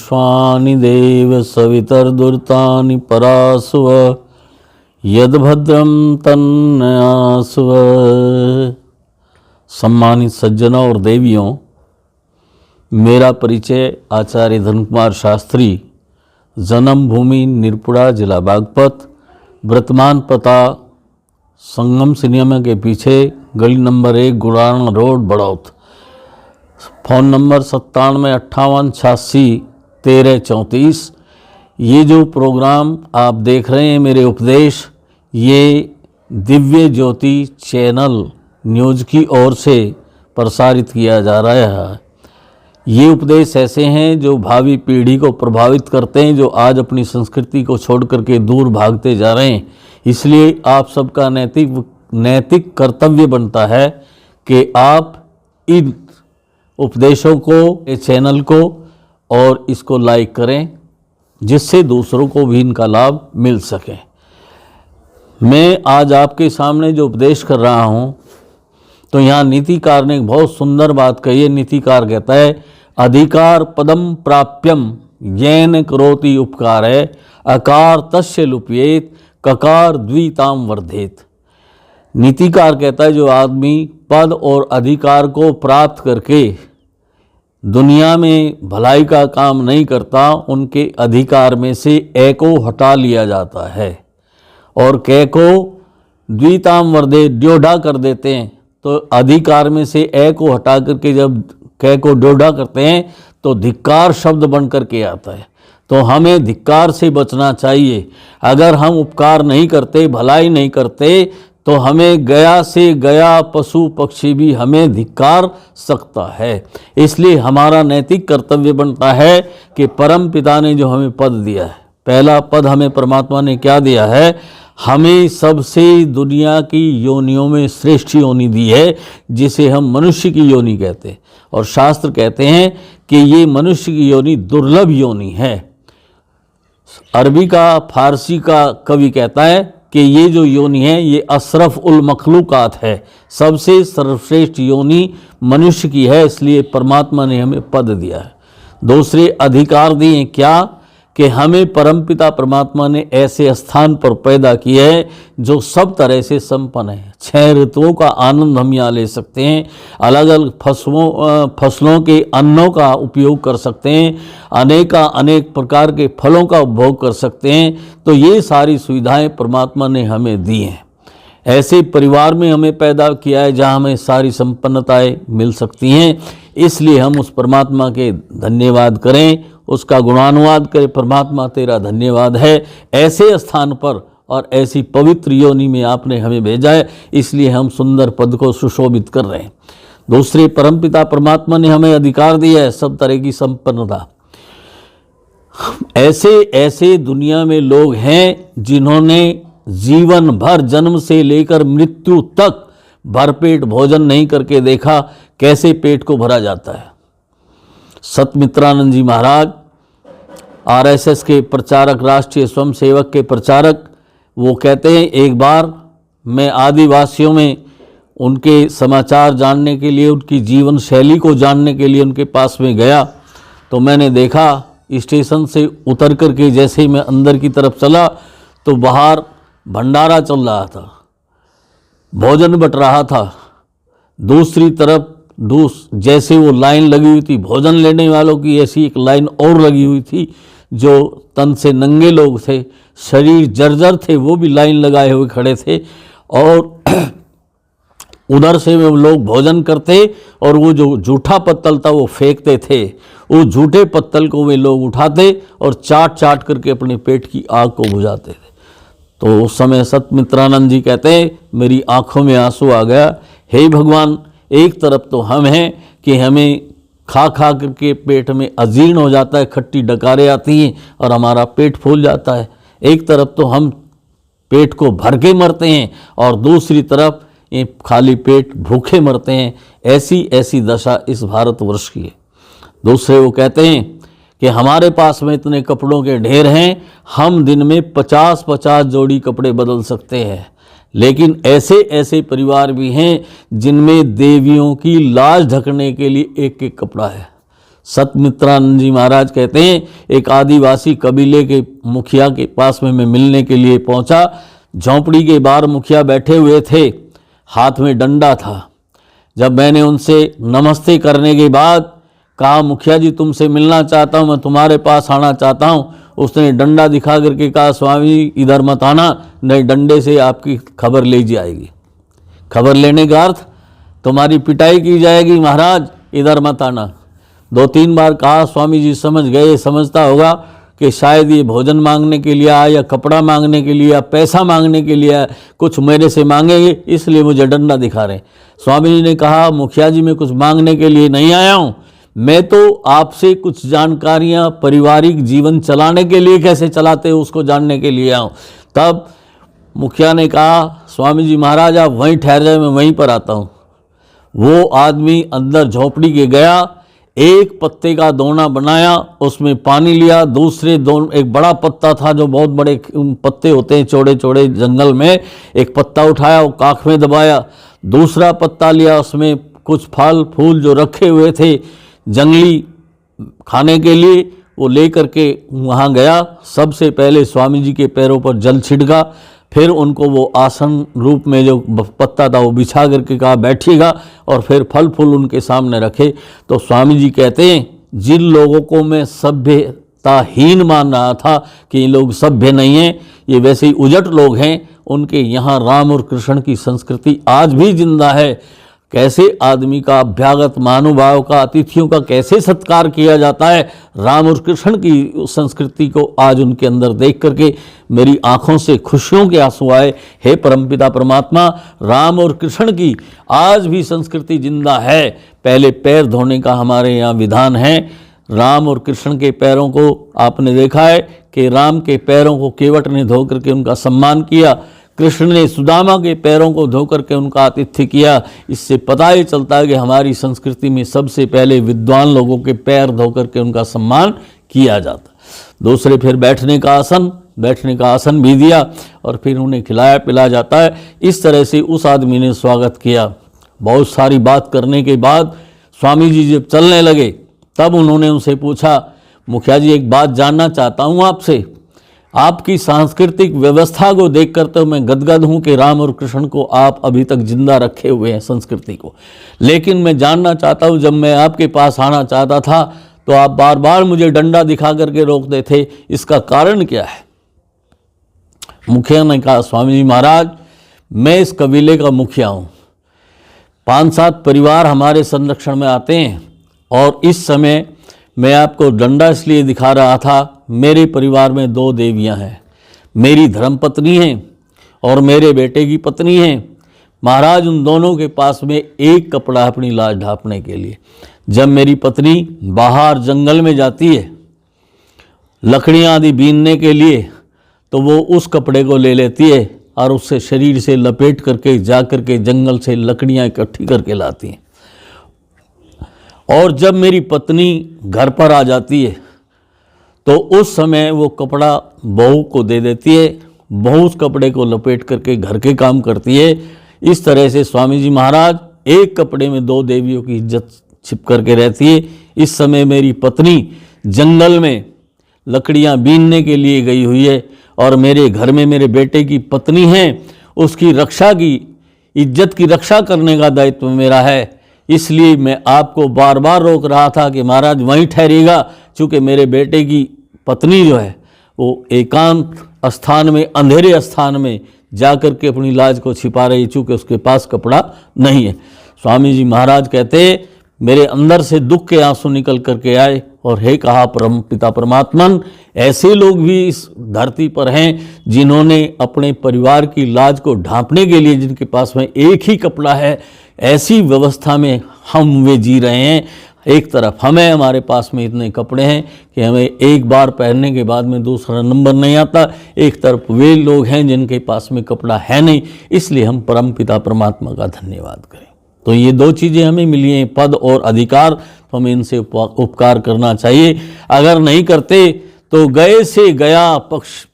विश्वानि देव सवितर्दुर्तानि परासुव यद्भद्रं तन्नयासुव। सम्मानित सज्जनों और देवियों, मेरा परिचय आचार्य धन कुमार शास्त्री, जन्म भूमि निरपुड़ा, जिला बागपत, वर्तमान पता संगम सिनेमा के पीछे, गली number 1, Gudana road, Baraut. Phone number 9758861334। ये जो प्रोग्राम आप देख रहे हैं, मेरे उपदेश, ये दिव्य ज्योति चैनल न्यूज़ की ओर से प्रसारित किया जा रहा है। ये उपदेश ऐसे हैं जो भावी पीढ़ी को प्रभावित करते हैं, जो आज अपनी संस्कृति को छोड़ करके दूर भागते जा रहे हैं। इसलिए आप सबका नैतिक कर्तव्य बनता है कि आप इन उपदेशों को, इस चैनल को और इसको लाइक करें, जिससे दूसरों को भी इनका लाभ मिल सके। मैं आज आपके सामने जो उपदेश कर रहा हूँ, तो यहाँ नीतिकार ने एक बहुत सुंदर बात कही है। नीतिकार कहता है, अधिकार पदम प्राप्यम येन करोति उपकार है, अकार तस्य लुप्येत, ककार द्विताम वर्धेत। नीतिकार कहता है, जो आदमी पद और अधिकार को प्राप्त करके दुनिया में भलाई का काम नहीं करता, उनके अधिकार में से ए को हटा लिया जाता है और कै को द्विताम वर्धेत, ड्योढ़ा कर देते हैं। तो अधिकार में से ए को हटा करके जब कै को ड्योढ़ा करते हैं तो धिक्कार शब्द बन करके आता है। तो हमें धिक्कार से बचना चाहिए। अगर हम उपकार नहीं करते, भलाई नहीं करते, तो हमें गया से गया पशु पक्षी भी हमें धिक्कार सकता है। इसलिए हमारा नैतिक कर्तव्य बनता है कि परम पिता ने जो हमें पद दिया है, पहला पद हमें परमात्मा ने क्या दिया है, हमें सबसे दुनिया की योनियों में श्रेष्ठ योनि दी है, जिसे हम मनुष्य की योनि कहते हैं। और शास्त्र कहते हैं कि ये मनुष्य की योनि दुर्लभ योनि है। अरबी का, फारसी का कवि कहता है कि ये जो योनि है ये अशरफ उल मखलूकात है, सबसे सर्वश्रेष्ठ योनि मनुष्य की है। इसलिए परमात्मा ने हमें पद दिया है। दूसरे अधिकार दिए क्या, कि हमें परमपिता परमात्मा ने ऐसे स्थान पर पैदा किया है जो सब तरह से संपन्न है। 6 ऋतुओं का आनंद हम यहाँ ले सकते हैं, अलग अलग फसलों के अन्नों का उपयोग कर सकते हैं, अनेक प्रकार के फलों का उपभोग कर सकते हैं। तो ये सारी सुविधाएं परमात्मा ने हमें दी हैं। ऐसे परिवार में हमें पैदा किया है जहाँ हमें सारी संपन्नताएं मिल सकती हैं। इसलिए हम उस परमात्मा के धन्यवाद करें, उसका गुणानुवाद करें। परमात्मा तेरा धन्यवाद है, ऐसे स्थान पर और ऐसी पवित्र योनि में आपने हमें भेजा है, इसलिए हम सुंदर पद को सुशोभित कर रहे हैं। दूसरे परमपिता परमात्मा ने हमें अधिकार दिया है, सब तरह की संपन्नता। ऐसे दुनिया में लोग हैं जिन्होंने जीवन भर, जन्म से लेकर मृत्यु तक, भरपेट भोजन नहीं करके देखा कैसे पेट को भरा जाता है। सतमित्रानंद जी महाराज, आरएसएस के प्रचारक, राष्ट्रीय स्वयंसेवक के प्रचारक, वो कहते हैं, एक बार मैं आदिवासियों में उनके समाचार जानने के लिए, उनकी जीवन शैली को जानने के लिए उनके पास में गया। तो मैंने देखा, स्टेशन से उतर करके जैसे ही मैं अंदर की तरफ चला तो बाहर भंडारा चल रहा था, भोजन बट रहा था। दूसरी तरफ जैसे वो लाइन लगी हुई थी भोजन लेने वालों की, ऐसी एक लाइन और लगी हुई थी। जो तन से नंगे लोग थे, शरीर जर्जर थे, वो भी लाइन लगाए हुए खड़े थे। और उधर से वो लोग भोजन करते और वो जो जूठा पत्तल था वो फेंकते थे। वो जूठे पत्तल को वे लोग उठाते और चाट करके अपने पेट की आग को बुझाते थे। तो उस समय सतमित्रानंद जी कहते हैं, मेरी आंखों में आंसू आ गया। हे भगवान, एक तरफ तो हम हैं कि हमें खा करके पेट में अजीर्ण हो जाता है, खट्टी डकारें आती हैं और हमारा पेट फूल जाता है। एक तरफ तो हम पेट को भर के मरते हैं और दूसरी तरफ ये खाली पेट भूखे मरते हैं। ऐसी दशा इस भारतवर्ष की है। दूसरे वो कहते हैं कि हमारे पास में इतने कपड़ों के ढेर हैं, हम दिन में 50-50 जोड़ी कपड़े बदल सकते हैं। लेकिन ऐसे परिवार भी हैं जिनमें देवियों की लाज ढकने के लिए एक कपड़ा है। सतमित्रानंद जी महाराज कहते हैं, एक आदिवासी कबीले के मुखिया के पास में मैं मिलने के लिए पहुंचा। झोंपड़ी के बाहर मुखिया बैठे हुए थे, हाथ में डंडा था। जब मैंने उनसे नमस्ते करने के बाद कहा, मुखिया जी तुमसे मिलना चाहता हूँ, मैं तुम्हारे पास आना चाहता हूँ, उसने डंडा दिखा करके कहा, स्वामी इधर मत आना, नहीं डंडे से आपकी खबर ले जाएगी। खबर लेने का अर्थ तुम्हारी पिटाई की जाएगी, महाराज इधर मत आना। 2-3 बार कहा, स्वामी जी समझ गए, समझता होगा कि शायद ये भोजन मांगने के लिए आया या कपड़ा मांगने के लिए या पैसा मांगने के लिए आया, कुछ मेरे से मांगेंगे इसलिए मुझे डंडा दिखा रहे। स्वामी जी ने कहा, मुखिया जी मैं कुछ मांगने के लिए नहीं आया हूँ, मैं तो आपसे कुछ जानकारियाँ पारिवारिक जीवन चलाने के लिए कैसे चलाते हो उसको जानने के लिए आया हूँ। तब मुखिया ने कहा, स्वामी जी महाराज आप वहीं ठहर जाए, मैं वहीं पर आता हूँ। वो आदमी अंदर झोपड़ी के गया, एक पत्ते का दोना बनाया, उसमें पानी लिया, दूसरे एक बड़ा पत्ता था जो बहुत बड़े पत्ते होते हैं चौड़े चौड़े जंगल में, एक पत्ता उठाया, वो काख में दबाया, दूसरा पत्ता लिया, उसमें कुछ फल फूल जो रखे हुए थे जंगली खाने के लिए, वो ले करके वहाँ गया। सबसे पहले स्वामी जी के पैरों पर जल छिड़का, फिर उनको वो आसन रूप में जो पत्ता था वो बिछा करके कहा बैठिएगा, और फिर फल फूल उनके सामने रखे। तो स्वामी जी कहते हैं, जिन लोगों को मैं सभ्यताहीन मान रहा था कि ये लोग सभ्य नहीं हैं, ये वैसे ही उजट लोग हैं, उनके यहाँ राम और कृष्ण की संस्कृति आज भी जिंदा है। कैसे आदमी का, अभ्यागत महानुभाव का, अतिथियों का कैसे सत्कार किया जाता है, राम और कृष्ण की संस्कृति को आज उनके अंदर देख करके मेरी आंखों से खुशियों के आंसू आए। हे परमपिता परमात्मा, राम और कृष्ण की आज भी संस्कृति जिंदा है। पहले पैर धोने का हमारे यहाँ विधान है। राम और कृष्ण के पैरों को आपने देखा है कि राम के पैरों को केवट ने धो करके उनका सम्मान किया, कृष्ण ने सुदामा के पैरों को धो करके उनका आतिथ्य किया। इससे पता ही चलता है कि हमारी संस्कृति में सबसे पहले विद्वान लोगों के पैर धो करके उनका सम्मान किया जाता। दूसरे फिर बैठने का आसन भी दिया, और फिर उन्हें खिलाया पिलाया जाता है। इस तरह से उस आदमी ने स्वागत किया। बहुत सारी बात करने के बाद स्वामी जी जब चलने लगे, तब उन्होंने उनसे पूछा, मुखिया जी एक बात जानना चाहता हूँ आपसे, आपकी सांस्कृतिक व्यवस्था को देख कर तो मैं गदगद हूँ कि राम और कृष्ण को आप अभी तक जिंदा रखे हुए हैं संस्कृति को, लेकिन मैं जानना चाहता हूँ, जब मैं आपके पास आना चाहता था तो आप बार बार मुझे डंडा दिखा करके रोकते थे, इसका कारण क्या है? मुखिया ने कहा, स्वामी जी महाराज मैं इस कबीले का मुखिया हूँ, 5-7 परिवार हमारे संरक्षण में आते हैं, और इस समय मैं आपको डंडा इसलिए दिखा रहा था, मेरे परिवार में 2 देवियां हैं, मेरी धर्मपत्नी हैं और मेरे बेटे की पत्नी हैं। महाराज उन दोनों के पास में एक कपड़ा है अपनी लाज ढांपने के लिए। जब मेरी पत्नी बाहर जंगल में जाती है लकड़ियाँ आदि बीनने के लिए, तो वो उस कपड़े को ले लेती है और उससे शरीर से लपेट करके जा करके जंगल से लकड़ियाँ इकट्ठी करके लाती हैं। और जब मेरी पत्नी घर पर आ जाती है तो उस समय वो कपड़ा बहू को दे देती है, बहू उस कपड़े को लपेट करके घर के काम करती है। इस तरह से स्वामी जी महाराज एक कपड़े में 2 देवियों की इज्जत छिप करके रहती है। इस समय मेरी पत्नी जंगल में लकड़ियां बीनने के लिए गई हुई है, और मेरे घर में मेरे बेटे की पत्नी है, उसकी रक्षा की, इज्जत की रक्षा करने का दायित्व मेरा है। इसलिए मैं आपको बार बार रोक रहा था कि महाराज वहीं ठहरिएगा, चूँकि मेरे बेटे की पत्नी जो है वो एकांत स्थान में, अंधेरे स्थान में जाकर के अपनी लाज को छिपा रही, चूँकि उसके पास कपड़ा नहीं है। स्वामी जी महाराज कहते, मेरे अंदर से दुख के आंसू निकल करके आए, और हे कहा परम पिता परमात्मन, ऐसे लोग भी इस धरती पर हैं जिन्होंने अपने परिवार की लाज को ढांपने के लिए, जिनके पास में एक ही कपड़ा है, ऐसी व्यवस्था में हम वे जी रहे हैं। एक तरफ हमारे पास में इतने कपड़े हैं कि हमें एक बार पहनने के बाद में दूसरा नंबर नहीं आता, एक तरफ वे लोग हैं जिनके पास में कपड़ा है नहीं। इसलिए हम परम पिता परमात्मा का धन्यवाद करें। तो ये 2 चीज़ें हमें मिली हैं, पद और अधिकार, तो हमें इनसे उपकार करना चाहिए। अगर नहीं करते तो गए से गया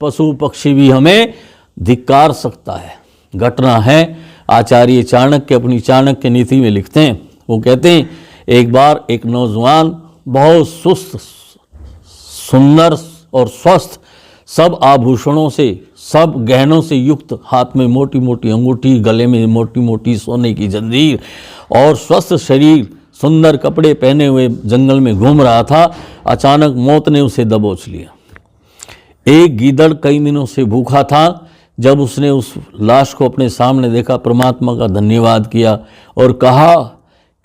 पशु पक्षी भी हमें धिक्कार सकता है। घटना है, आचार्य चाणक्य अपनी चाणक्य नीति में लिखते हैं, वो कहते हैं, एक बार एक नौजवान बहुत सुस्त, सुंदर और स्वस्थ, सब आभूषणों से, सब गहनों से युक्त, हाथ में मोटी मोटी अंगूठी, गले में मोटी मोटी सोने की जंजीर और स्वस्थ शरीर, सुंदर कपड़े पहने हुए जंगल में घूम रहा था। अचानक मौत ने उसे दबोच लिया। एक गीदड़ कई दिनों से भूखा था। जब उसने उस लाश को अपने सामने देखा, परमात्मा का धन्यवाद किया और कहा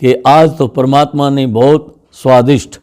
कि आज तो परमात्मा ने बहुत स्वादिष्ट